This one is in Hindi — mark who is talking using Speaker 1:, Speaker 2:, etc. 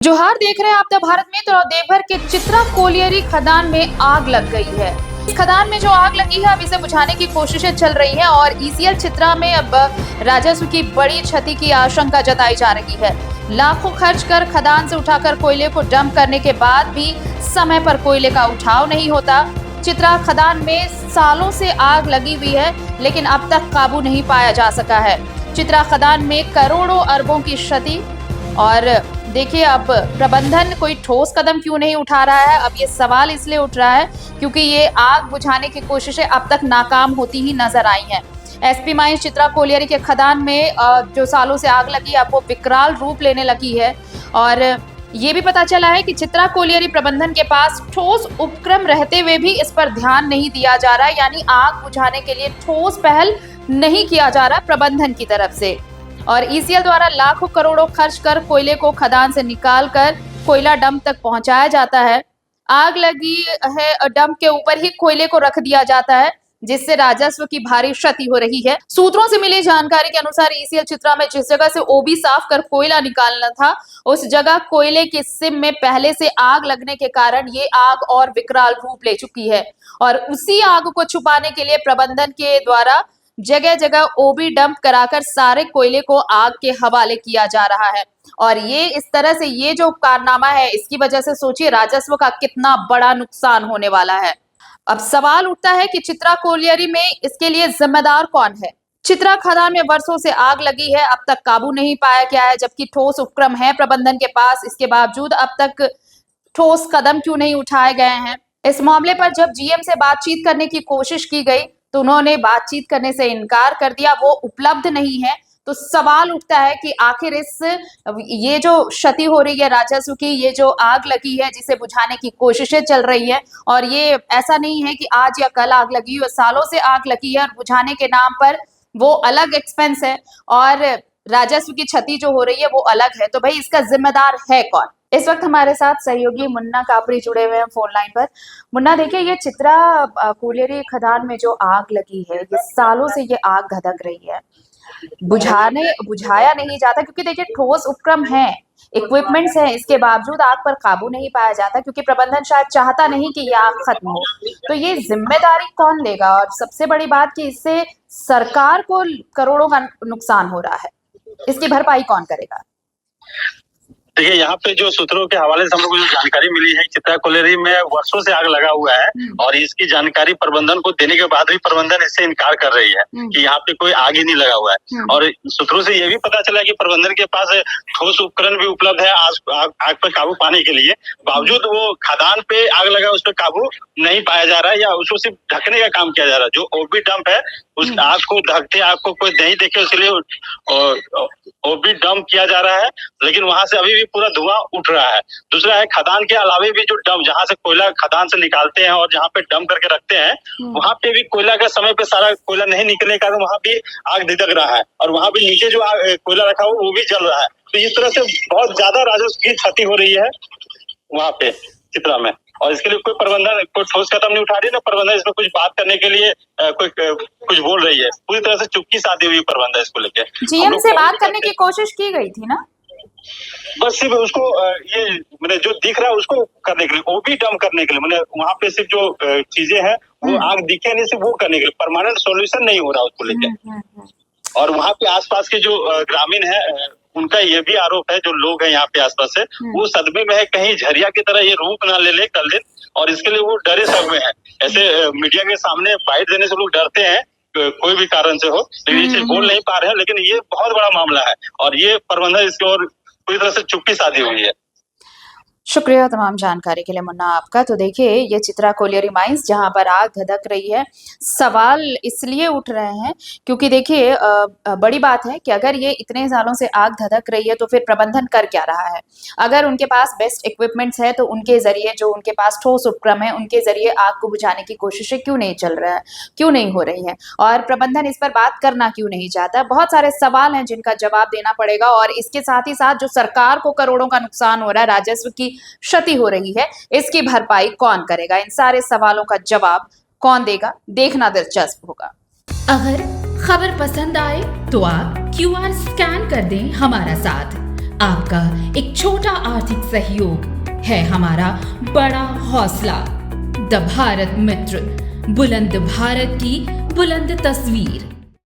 Speaker 1: जोहार देख रहे हैं आप द भारत में। तो देवघर के चित्रा कोलियरी खदान में आग लग गई है। इस खदान में जो आग लगी है अब इसे बुझाने की कोशिशें चल रही हैं और ईसीएल चित्रा में अब राजस्व की बड़ी क्षति की आशंका जताई जा रही है। लाखों खर्च कर खदान से उठाकर कोयले को डंप करने के बाद भी समय पर कोयले का उठाव नहीं होता। चित्रा खदान में सालों से आग लगी हुई है लेकिन अब तक काबू नहीं पाया जा सका है। चित्रा खदान में करोड़ों अरबों की क्षति और देखिए अब प्रबंधन कोई ठोस कदम क्यों नहीं उठा रहा है। अब ये सवाल इसलिए उठ रहा है क्योंकि ये आग बुझाने की कोशिशें अब तक नाकाम होती ही नजर आई हैं। एसपी माइंस चित्रा कोलियरी के खदान में जो सालों से आग लगी अब वो विकराल रूप लेने लगी है और ये भी पता चला है कि चित्रा कोलियरी प्रबंधन के पास ठोस उपक्रम रहते हुए भी इस पर ध्यान नहीं दिया जा रहा है, यानी आग बुझाने के लिए ठोस पहल नहीं किया जा रहा प्रबंधन की तरफ से। और ईसीएल द्वारा लाखों करोड़ों खर्च कर कोयले को खदान से निकालकर कोयला डंप तक पहुंचाया जाता है। आग लगी है डंप के ऊपर ही कोयले को रख दिया जाता है जिससे राजस्व की भारी क्षति हो रही है। सूत्रों से मिली जानकारी के अनुसार ईसीएल चित्रा में जिस जगह से ओबी साफ कर कोयला निकालना था उस जगह कोयले के सिम में पहले से आग लगने के कारण ये आग और विकराल रूप ले चुकी है और उसी आग को छुपाने के लिए प्रबंधन के द्वारा जगह जगह ओबी डंप कराकर सारे कोयले को आग के हवाले किया जा रहा है। और ये इस तरह से ये जो कारनामा है इसकी वजह से सोचिए राजस्व का कितना बड़ा नुकसान होने वाला है। अब सवाल उठता है कि चित्रा कोलियरी में इसके लिए जिम्मेदार कौन है। चित्रा खदान में वर्षों से आग लगी है, अब तक काबू नहीं पाया गया है, जबकि ठोस उपक्रम है प्रबंधन के पास। इसके बावजूद अब तक ठोस कदम क्यों नहीं उठाए गए हैं। इस मामले पर जब जीएम से बातचीत करने की कोशिश की गई तो उन्होंने बातचीत करने से इनकार कर दिया, वो उपलब्ध नहीं है। तो सवाल उठता है कि आखिर ये जो क्षति हो रही है राजस्व की, ये जो आग लगी है जिसे बुझाने की कोशिशें चल रही है और ये ऐसा नहीं है कि आज या कल आग लगी है, सालों से आग लगी है और बुझाने के नाम पर वो अलग एक्सपेंस है और राजस्व की क्षति जो हो रही है वो अलग है। तो भाई इसका जिम्मेदार है कौन। इस वक्त हमारे साथ सहयोगी मुन्ना कापरी जुड़े हुए हैं फोन लाइन पर। मुन्ना देखिए, ये चित्रा कोलियरी खदान में जो आग लगी है ये सालों से ये आग धधक रही है, बुझाया नहीं जाता क्योंकि देखिए ठोस उपक्रम है, इक्विपमेंट्स है, इसके बावजूद आग पर काबू नहीं पाया जाता क्योंकि प्रबंधन शायद चाहता नहीं कि ये आग खत्म हो। तो ये जिम्मेदारी कौन लेगा और सबसे बड़ी बात कि इससे सरकार को करोड़ों का नुकसान हो रहा है, इसकी भरपाई कौन करेगा।
Speaker 2: देखिए, यहाँ पे जो सूत्रों के हवाले से हम लोग को जो जानकारी मिली है, चित्रा कोलियरी में वर्षों से आग लगा हुआ है और इसकी जानकारी प्रबंधन को देने के बाद भी प्रबंधन इससे इनकार कर रही है कि यहाँ पे कोई आग ही नहीं लगा हुआ है। और सूत्रों से ये भी पता चला कि प्रबंधन के पास ठोस उपकरण भी उपलब्ध है आग पर काबू पाने के लिए, बावजूद वो खदान पे आग लगा उस पर काबू नहीं पाया जा रहा है या उसको सिर्फ ढकने का काम किया जा रहा है। जो ओबी डंप है उस आग को ढकते आग को कोई नहीं देखे इसलिए ओबी डंप किया जा रहा है, लेकिन वहां से अभी भी पूरा धुआं उठ रहा है। दूसरा है खदान के अलावे भी जो डंप जहां से कोयला खदान से निकालते हैं और जहां पे डंप करके रखते हैं वहां पे भी कोयला का समय पे सारा कोयला नहीं निकलने के कारण वहां भी आग धधक रहा है और वहां भी नीचे जो कोयला रखा हुआ वो भी जल रहा है। तो इस तरह से बहुत ज्यादा राजस्व की क्षति हो रही है वहां पे चित्रा में और इसके लिए कोई प्रबंधन कोई ठोस कदम नहीं उठा रही ना प्रबंधन इसमें कुछ बात करने के लिए कुछ बोल रही है। पूरी तरह से चुप्पी साधी हुई प्रबंधन इसको लेके।
Speaker 1: जीएम से बात करने की कोशिश की गई थी ना,
Speaker 2: बस सिर्फ उसको ये मैंने जो दिख रहा है उसको करने के लिए, ओबी डंप करने के लिए, मैंने वहाँ पे सिर्फ जो चीजें हैं वो आग दिखे नहीं सिर्फ वो करने के लिए, परमानेंट सॉल्यूशन नहीं हो रहा उसको लेके। और वहाँ पे आसपास के जो ग्रामीण है उनका ये भी आरोप है, जो लोग हैं यहाँ पे आसपास से वो सदमे में है, कहीं झरिया की तरह ये रूप ना ले कल दिन, और इसके लिए वो डरे सब में है। ऐसे मीडिया के सामने बाइट देने से लोग डरते हैं कोई भी कारण से हो, लेकिन ये चीज बोल नहीं पा रहे हैं। लेकिन ये बहुत बड़ा मामला है और ये प्रबंधन इसकी ओर पूरी तरह से चुप्पी साधी हुई है।
Speaker 1: शुक्रिया तमाम जानकारी के लिए मुन्ना आपका। तो देखिए ये चित्रा कोलियरी माइंस जहां पर आग धधक रही है, सवाल इसलिए उठ रहे हैं क्योंकि देखिए बड़ी बात है कि अगर ये इतने सालों से आग धधक रही है तो फिर प्रबंधन कर क्या रहा है। अगर उनके पास बेस्ट इक्विपमेंट्स है तो उनके जरिए जो उनके पास ठोस उपक्रम है उनके जरिए आग को बुझाने की कोशिशें क्यों नहीं चल रहा है, क्यों नहीं हो रही है और प्रबंधन इस पर बात करना क्यों नहीं चाहता। बहुत सारे सवाल हैं जिनका जवाब देना पड़ेगा और इसके साथ ही साथ जो सरकार को करोड़ों का नुकसान हो रहा है, राजस्व की क्षति हो रही है, इसकी भरपाई कौन करेगा। इन सारे सवालों का जवाब कौन देगा, देखना दिलचस्प होगा।
Speaker 3: अगर खबर पसंद आए तो आप क्यूआर स्कैन कर दें हमारा साथ।
Speaker 1: आपका एक छोटा आर्थिक सहयोग है हमारा बड़ा हौसला। द भारत मित्र, बुलंद भारत की बुलंद तस्वीर।